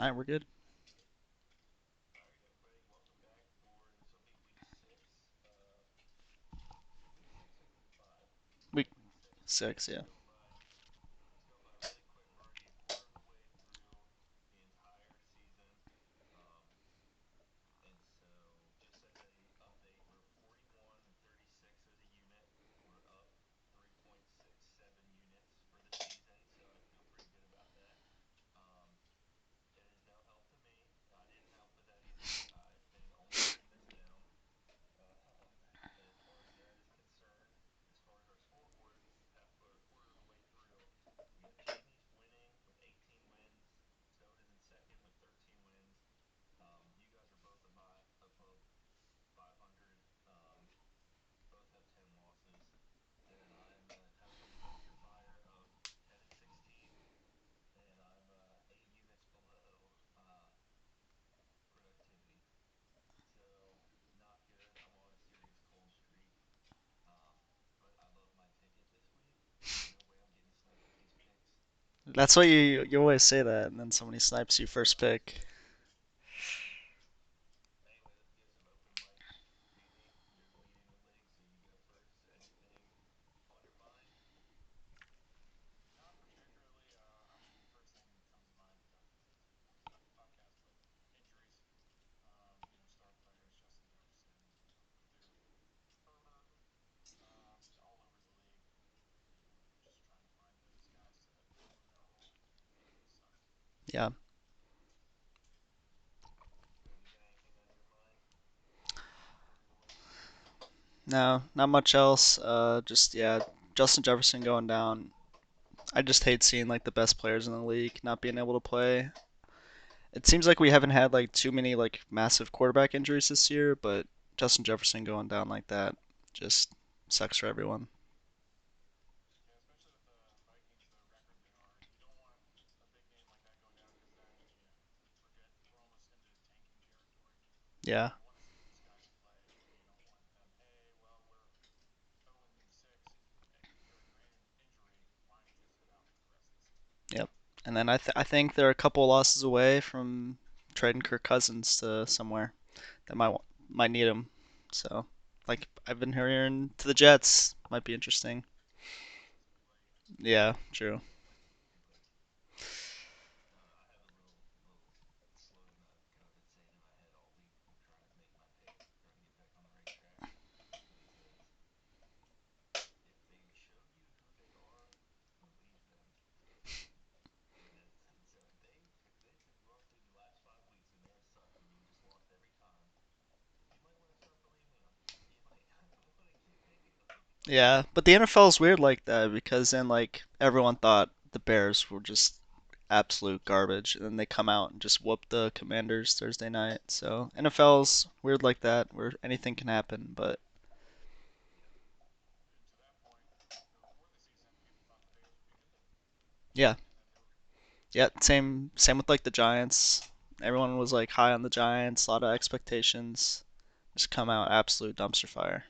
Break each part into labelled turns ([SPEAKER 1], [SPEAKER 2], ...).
[SPEAKER 1] All right, we're good. Week 6, yeah. That's what you always say that, and then somebody snipes you first pick. Yeah. No, not much else. Just yeah, Justin Jefferson going down. I just hate seeing like the best players in the league not being able to play. It seems like we haven't had like too many like massive quarterback injuries this year, but Justin Jefferson going down like that just sucks for everyone. Yeah. Yep. And then I think they're a couple losses away from trading Kirk Cousins to somewhere that might need him. So, like I've been hearing to the Jets might be interesting. Yeah, true. Yeah, but the NFL is weird like that because then like everyone thought the Bears were just absolute garbage, and then they come out and just whoop the Commanders Thursday night. So NFL's weird like that, where anything can happen. But yeah, yeah, same with like the Giants. Everyone was like high on the Giants, a lot of expectations. Just come out absolute dumpster fire.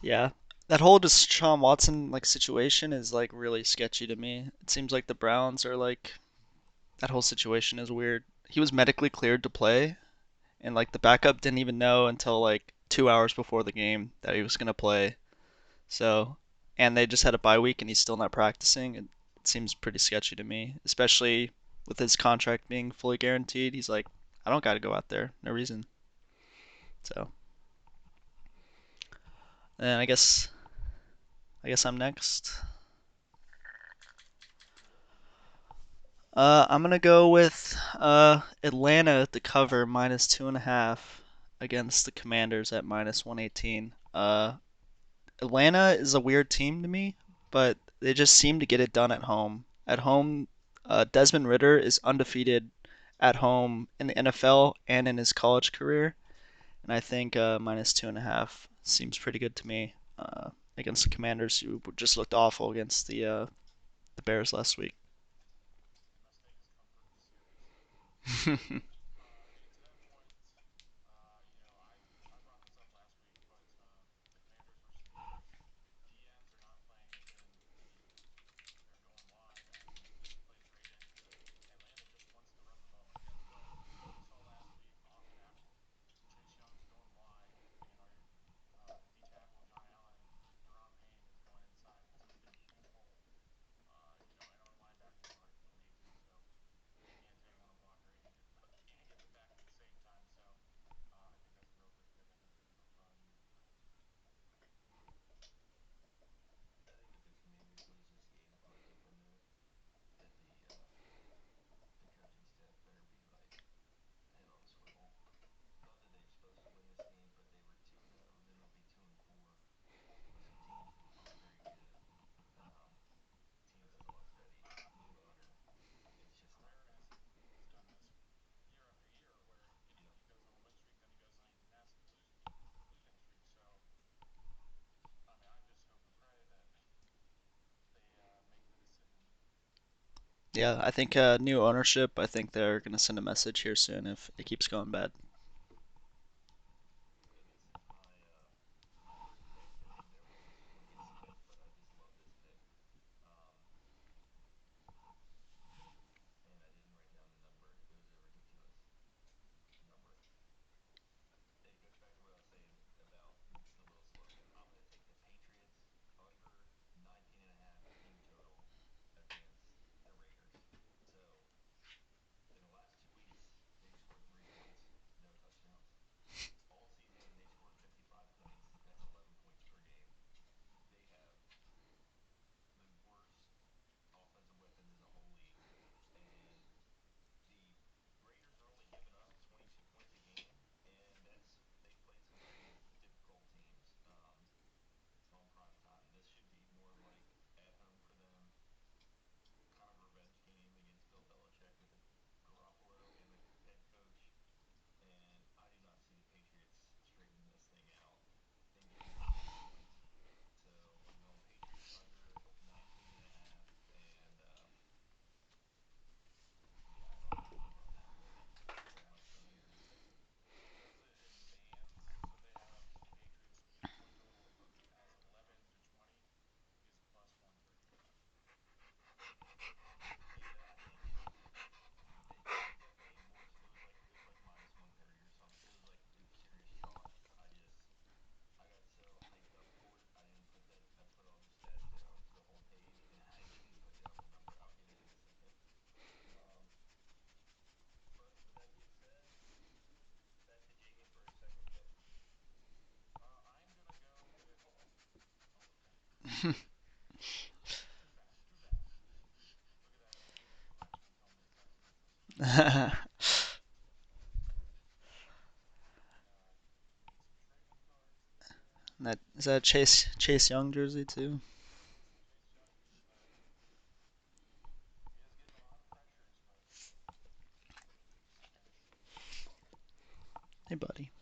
[SPEAKER 1] Yeah. That whole Deshaun Watson like situation is like really sketchy to me. It seems like the Browns are like that whole situation is weird. He was medically cleared to play, and like the backup didn't even know until like 2 hours before the game that he was gonna play. So, and they just had a bye week and he's still not practicing. It seems pretty sketchy to me, especially with his contract being fully guaranteed. He's like, I don't got to go out there, no reason. So, and I guess I'm next. I'm gonna go with Atlanta to cover -2.5 against the Commanders at -118. Atlanta is a weird team to me, but they just seem to get it done at home. At home, Desmond Ritter is undefeated at home in the NFL and in his college career, and I think -2.5 seems pretty good to me against the Commanders, who just looked awful against the Bears last week. Yeah, I think new ownership. I think they're gonna send a message here soon if it keeps going bad. That is that Chase Young jersey too. Hey, buddy.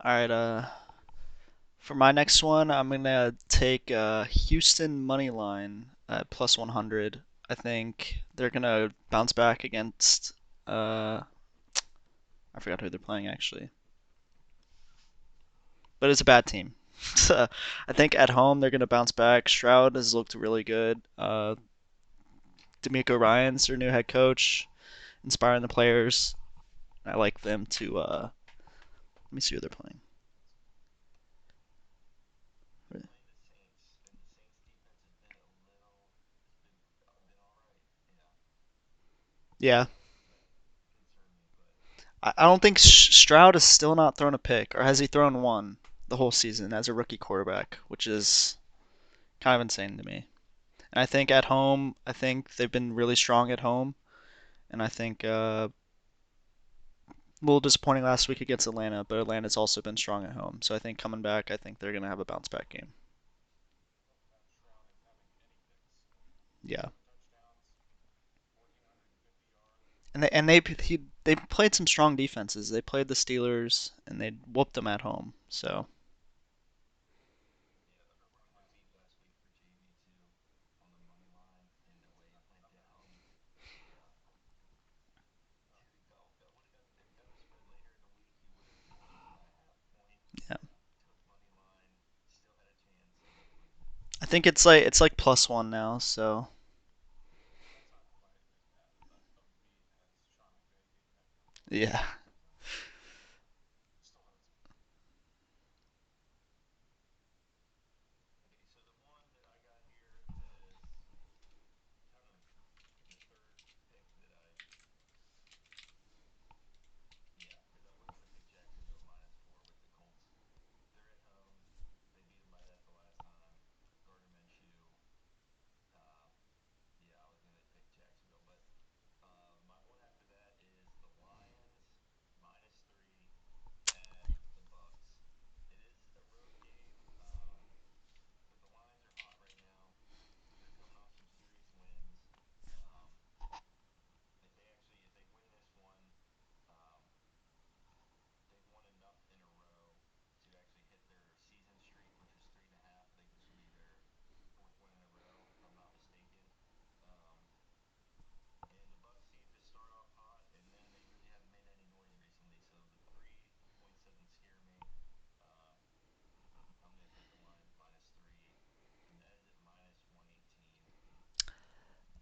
[SPEAKER 1] All right. For my next one, I'm gonna take Houston money line at plus 100. I think they're gonna bounce back against. Uh, I forgot who they're playing actually, but it's a bad team. So I think at home they're gonna bounce back. Stroud has looked really good. D'Amico Ryan's their new head coach, inspiring the players. I like them to. Let me see who they're playing. Yeah, I don't think Stroud has still not thrown a pick, or has he thrown one the whole season as a rookie quarterback, which is kind of insane to me. And I think at home, I think they've been really strong at home, and I think a little disappointing last week against Atlanta, but Atlanta's also been strong at home. So I think coming back, I think they're gonna have a bounce back game. Yeah, and they played some strong defenses. They played the Steelers and they whooped them at home. So yeah, I think it's like plus one now. So yeah.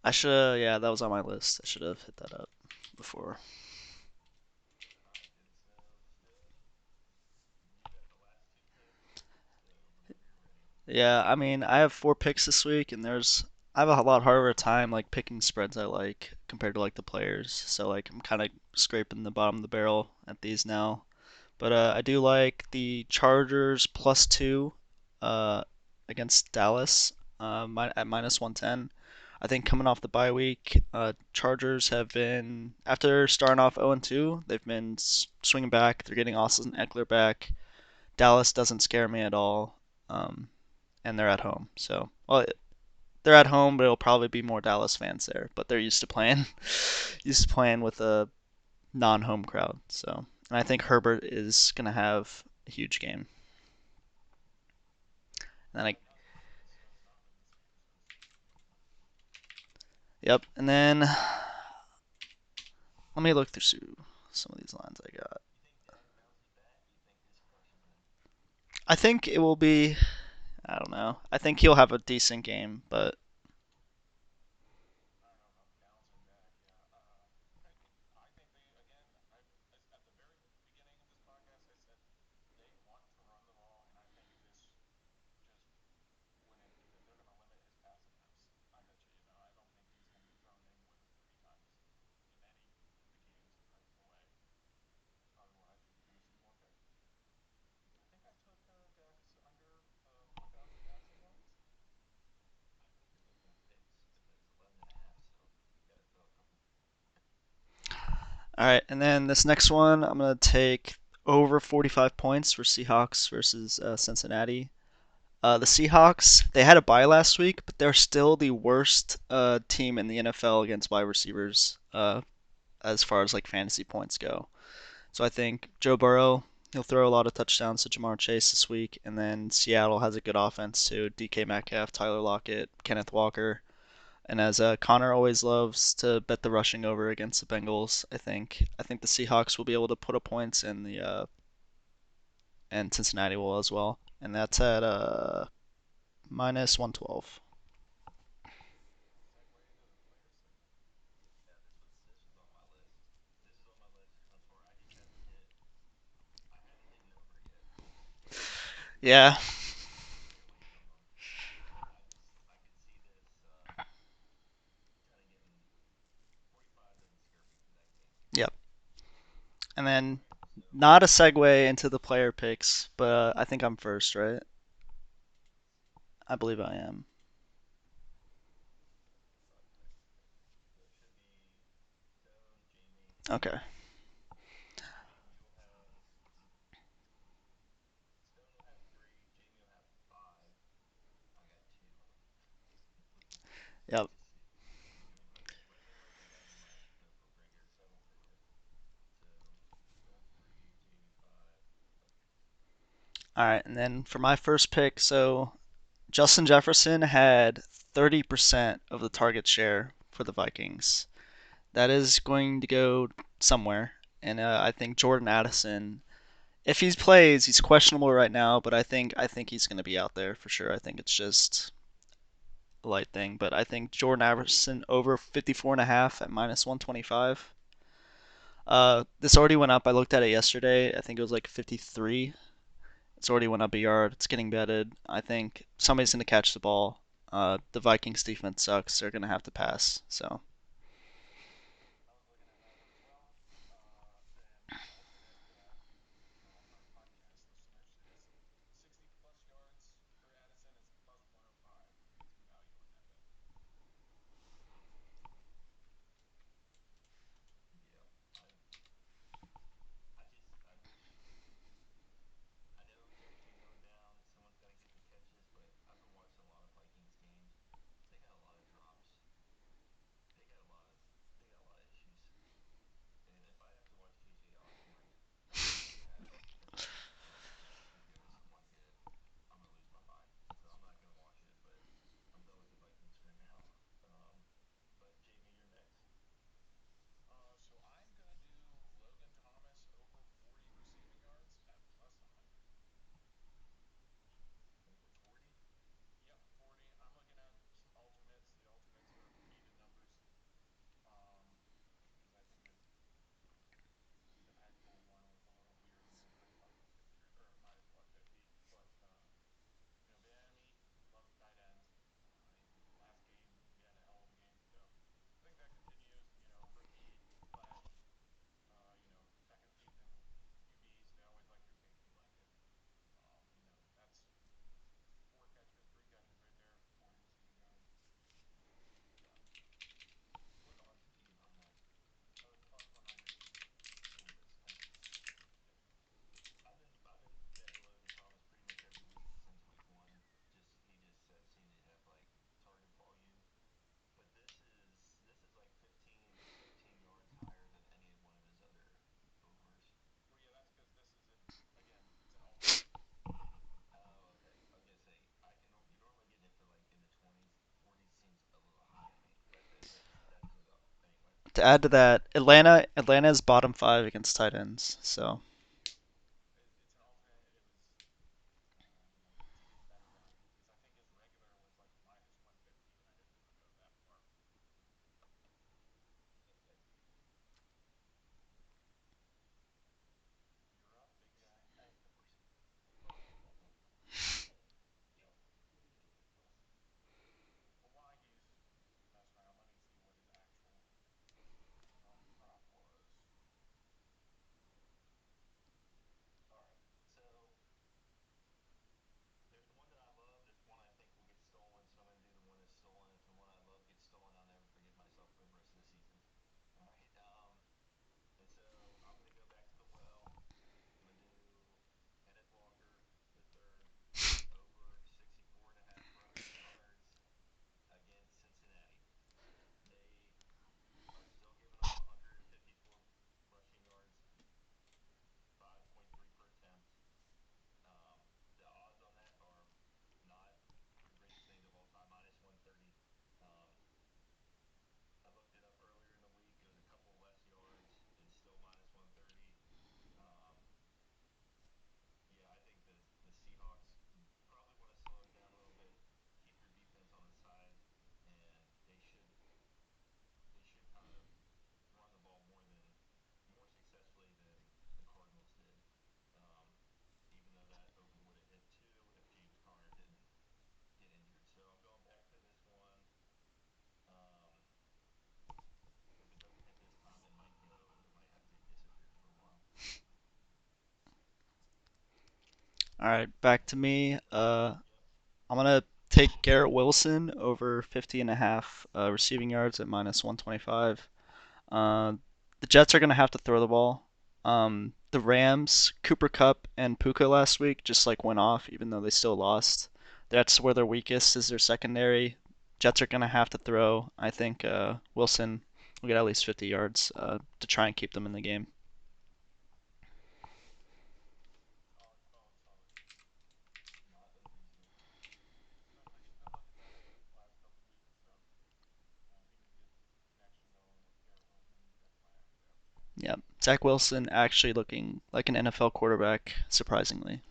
[SPEAKER 1] I should, yeah, that was on my list. I should have hit that up before. Yeah, I mean, I have four picks this week, and I have a lot harder time like picking spreads I like compared to like the players. So like I'm kind of scraping the bottom of the barrel at these now. But I do like the Chargers plus two uh, against Dallas at minus 110. I think coming off the bye week, Chargers have been, after starting off 0-2, they've been swinging back. They're getting Austin Eckler back. Dallas doesn't scare me at all, and they're at home. So, well, they're at home, but it'll probably be more Dallas fans there. But they're used to playing, used to playing with a non-home crowd. So, and I think Herbert is gonna have a huge game. And then yep. And then let me look through some of these lines I got. I think it will be. I don't know. I think he'll have a decent game, but all right. And then this next one, I'm gonna take over 45 points for Seahawks versus Cincinnati. The Seahawks, they had a bye last week, but they're still the worst team in the NFL against wide receivers as far as like fantasy points go. So I think Joe Burrow, he'll throw a lot of touchdowns to Jamar Chase this week, and then Seattle has a good offense too. DK Metcalf, Tyler Lockett, Kenneth Walker, and as Connor always loves to bet the rushing over against the Bengals, I think the Seahawks will be able to put up points in the and Cincinnati will as well, and that's at minus 112. Yeah. Yep. And then not a segue into the player picks, but I think I'm first, right? I believe I am. Okay. Yep. All right. And then for my first pick, so Justin Jefferson had 30% of the target share for the Vikings. That is going to go somewhere. And I think Jordan Addison, if he plays, he's questionable right now, but I think he's going to be out there for sure. I think it's just a light thing, but I think Jordan Addison over 54 and a half at minus 125. This already went up. I looked at it yesterday. I think it was like 53. It's already went up a yard. It's getting betted. I think somebody's going to catch the ball. The Vikings defense sucks. They're going to have to pass. So, to add to that, Atlanta is bottom five against tight ends. So, All right, back to me. I'm gonna take Garrett Wilson over 50 and a half receiving yards at minus 125. Uh, the Jets are gonna have to throw the ball. The Rams, Cooper Kupp and Puka last week just like went off, even though they still lost. That's where their weakest is their secondary. Jets are gonna have to throw. I think Wilson will get at least 50 yards to try and keep them in the game. Yeah, Zach Wilson actually looking like an NFL quarterback, surprisingly.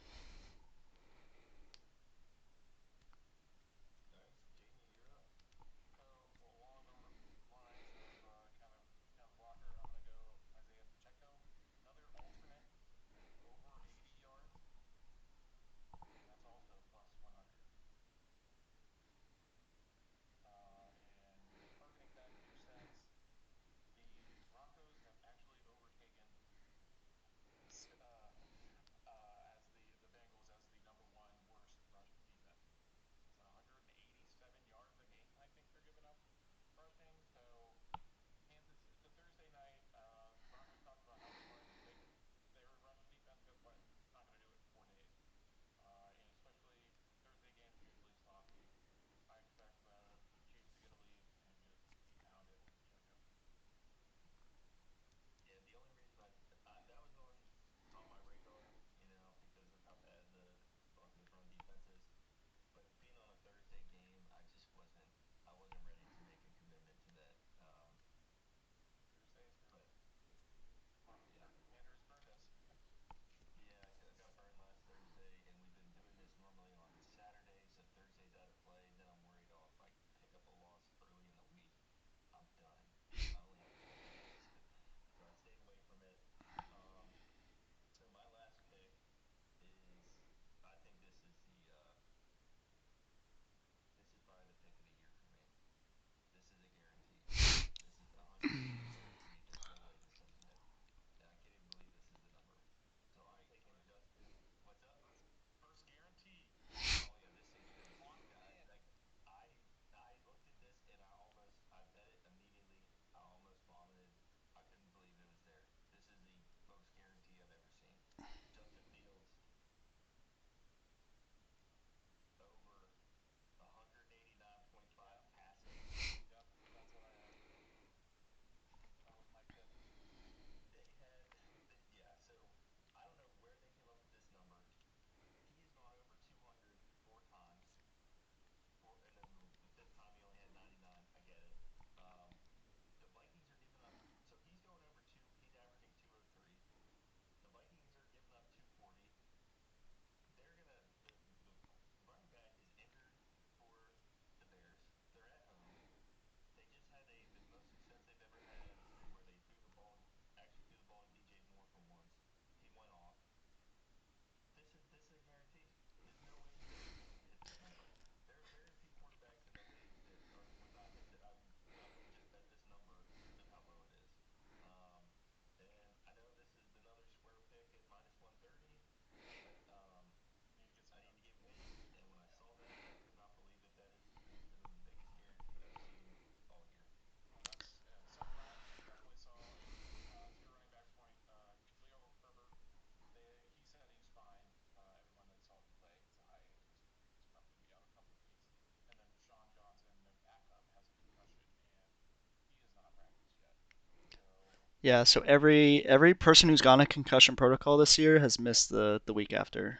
[SPEAKER 1] Yeah, so every person who's gone a concussion protocol this year has missed the week after.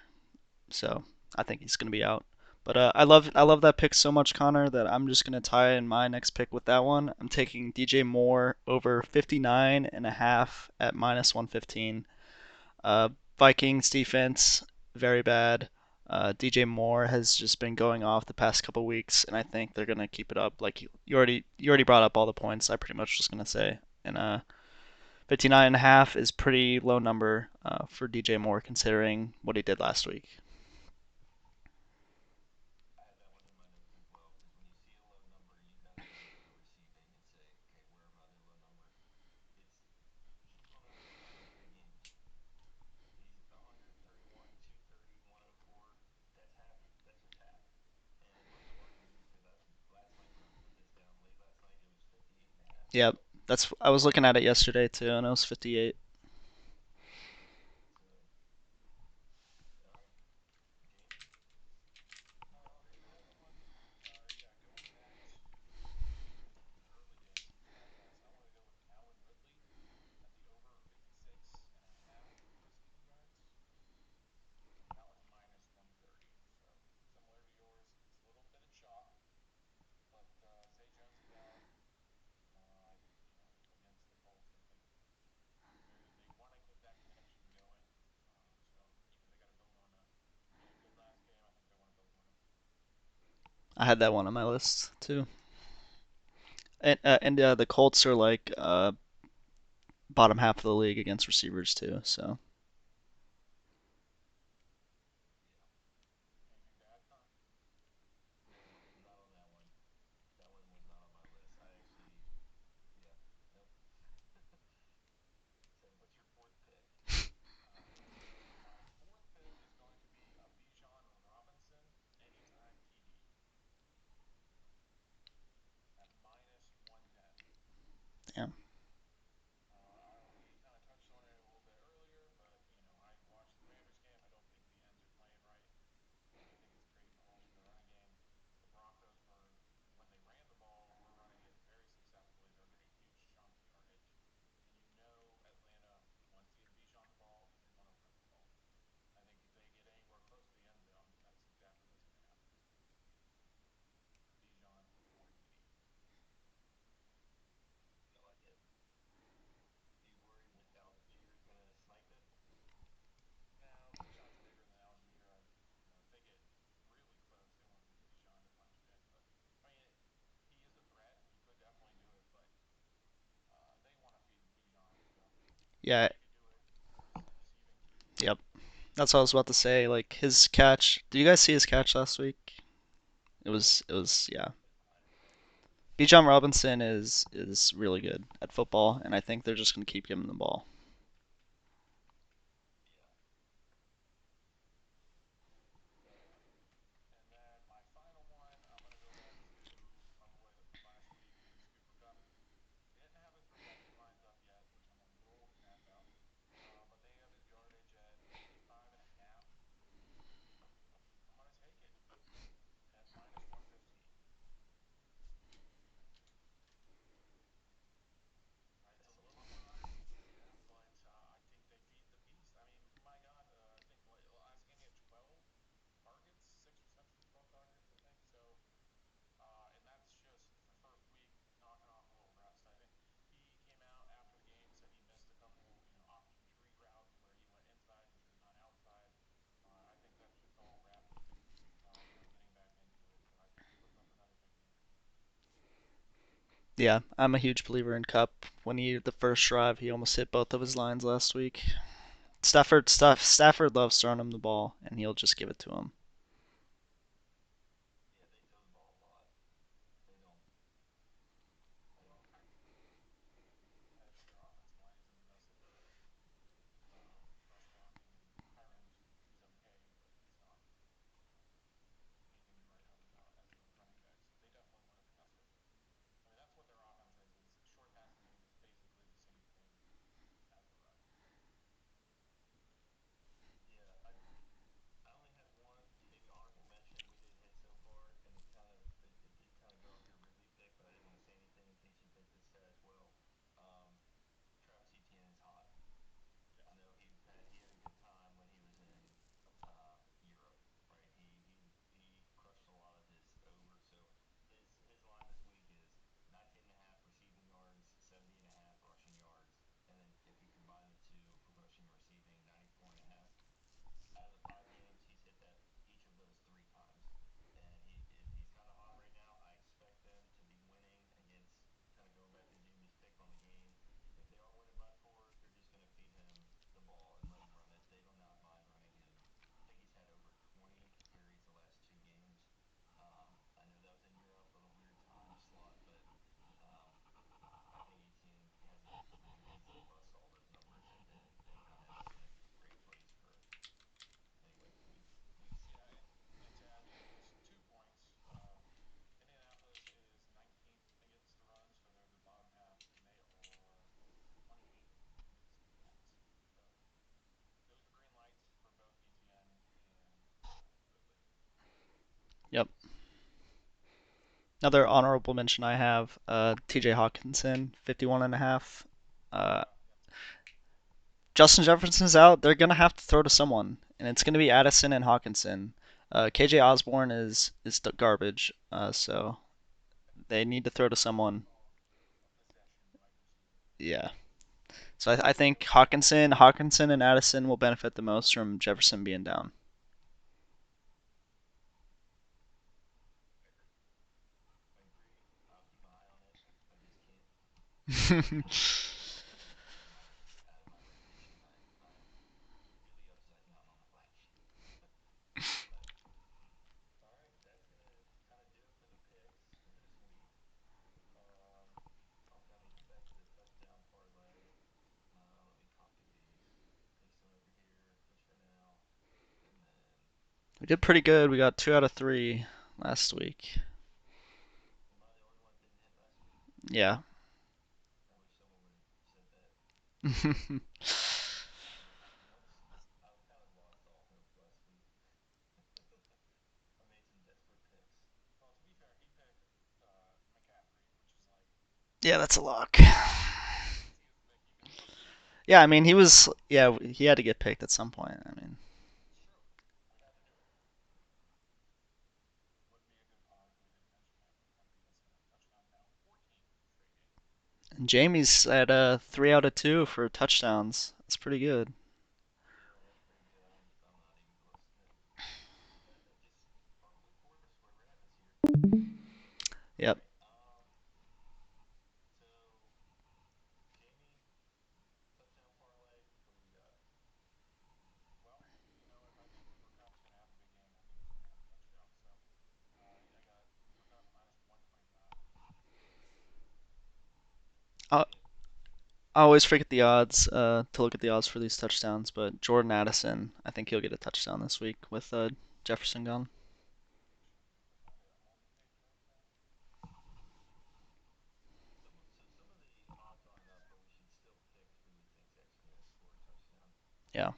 [SPEAKER 1] So I think he's gonna be out. But I love that pick so much, Connor, that I'm just gonna tie in my next pick with that one. I'm taking DJ Moore over 59 and a half at minus 115. Uh, Vikings defense very bad. DJ Moore has just been going off the past couple weeks, and I think they're gonna keep it up. Like you already brought up all the points. I pretty much was gonna say, and 59 and a half is pretty low number for DJ Moore considering what he did last week. Yep. That's I was looking at it yesterday too, and it was 58. I had that one on my list too. And the Colts are like bottom half of the league against receivers too. So yeah, yeah, yep. That's what I was about to say. Like his catch. Did you guys see his catch last week? It was yeah. Bijan Robinson is really good at football, and I think they're just gonna keep giving him the ball. Yeah, I'm a huge believer in Cup. When he the first drive, he almost hit both of his lines last week. Stafford loves throwing him the ball, and he'll just give it to him. Yep. Another honorable mention I have, TJ Hawkinson, 51 and a half. Uh, Justin Jefferson's out. They're gonna have to throw to someone, and it's gonna be Addison and Hawkinson. KJ Osborne is garbage, so they need to throw to someone. Yeah. So I think Hawkinson, and Addison will benefit the most from Jefferson being down. We did pretty good. We got 2 out of 3 last week. Yeah. Yeah, that's a lock. Yeah, I mean he had to get picked at some point. I mean, and Jamie's at 3 out of 2 for touchdowns. That's pretty good. Yep. I, I always forget the odds to look at the odds for these touchdowns, but Jordan Addison, I think he'll get a touchdown this week with Jefferson gone. Yeah.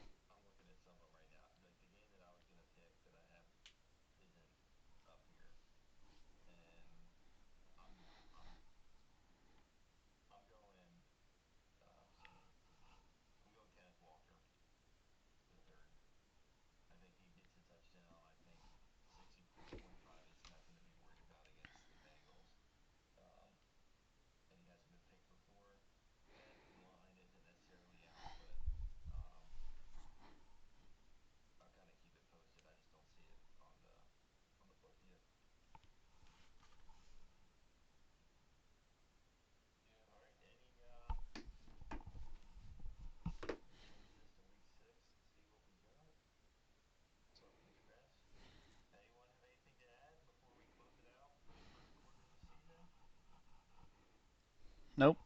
[SPEAKER 1] Nope.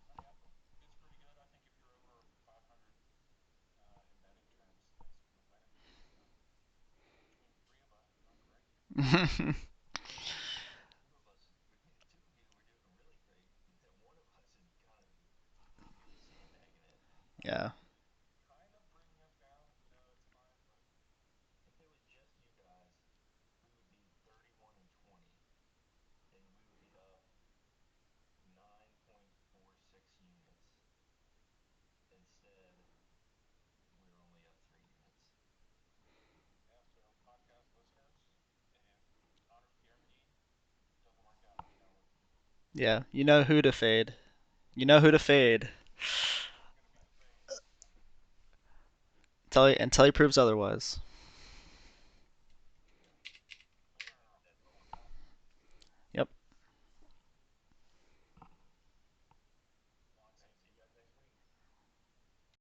[SPEAKER 1] Yeah. Yeah. You know who to fade. You know who to fade. Until he proves otherwise.